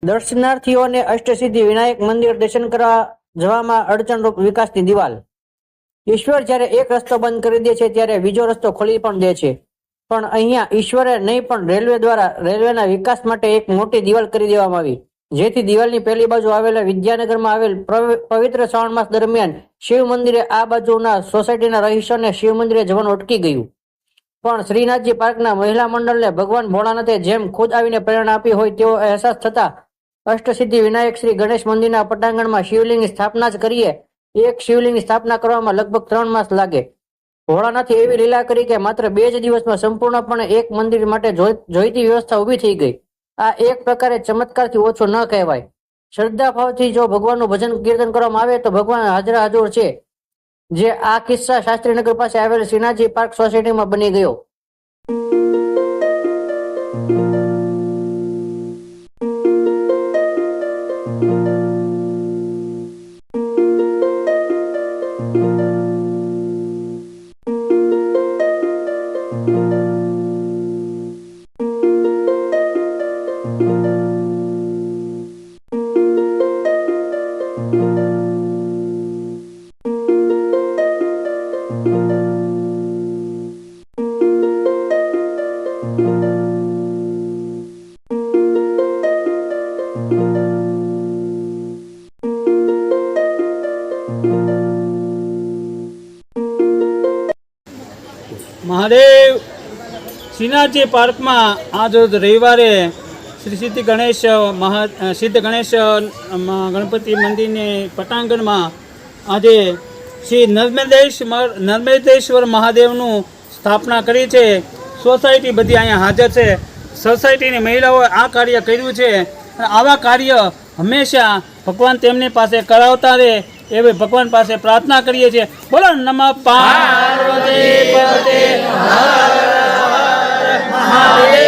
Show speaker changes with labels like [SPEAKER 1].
[SPEAKER 1] દર્શનાર્થીઓને અષ્ટસિદ્ધિ વિનાયક મંદિર દર્શન કરવા જવામાં અડચણરૂપ વિકાસની દિવાલ। ઈશ્વર જ્યારે એક રસ્તો બંધ કરી દે છે ત્યારે બીજો રસ્તો ખોલી પણ દે છે, પણ અહીંયા ઈશ્વરે નહીં પણ રેલવે દ્વારા રેલવેના વિકાસ માટે એક મોટી દિવાલ કરી દેવામાં આવી, જેથી દિવાલની પહેલી બાજુ આવેલા વિદ્યાનગરમાં આવેલ પવિત્ર શ્રાવણ માસ દરમિયાન શિવ મંદિરે આ બાજુના સોસાયટીના રહીશોને શિવ મંદિરે જવાનું અટકી ગયું। પણ શ્રીનાથજી પાર્કના મહિલા મંડળને ભગવાન ભોળાનાથે જેમ ખુદ આવીને પ્રેરણા આપી હોય તેવો અહેસાસ થતા અષ્ટસિદ્ધિ વિનાયક શ્રી ગણેશ મંદિરના પટાંગણમાં શિવલિંગની સ્થાપના જ કરીએ। એક શિવલિંગની સ્થાપના કરવામાં લગભગ 3 માસ લાગે। ભોળાનાથે એવી લીલા કરી કે માત્ર 2 જ દિવસમાં સંપૂર્ણપણે એક મંદિર માટે જોઈતી વ્યવસ્થા ઊભી થઈ ગઈ। આ એક પ્રકારે ચમત્કારથી ઓછો ન કહેવાય। શ્રદ્ધાભાવથી જો ભગવાનનું ભજન કીર્તન કરવામાં આવે તો ભગવાન હાજરા હજુર છે, જે આ કિસ્સા શાસ્ત્રીનગર પાસે આવેલ શ્રીનાથજી પાર્ક સોસાયટીમાં બની ગયો।
[SPEAKER 2] મહાદેવ શ્રીનાથજી પાર્કમાં આજ રોજ રવિવારે શ્રી સિદ્ધ ગણેશ ગણપતિ મંદિરની પટાંગણમાં આજે શ્રી નર્મદેશ્વર મહાદેવનું સ્થાપના કરી છે। સોસાયટી બધી અહીંયા હાજર છે। સોસાયટીની મહિલાઓએ આ કાર્ય કર્યું છે અને આવા કાર્ય હંમેશા ભગવાન તેમની પાસે કરાવતા રહે એવી ભગવાન પાસે પ્રાર્થના કરીએ છીએ। બોલો નમઃ પાર્વતી પતે હર હર મહાદેવ।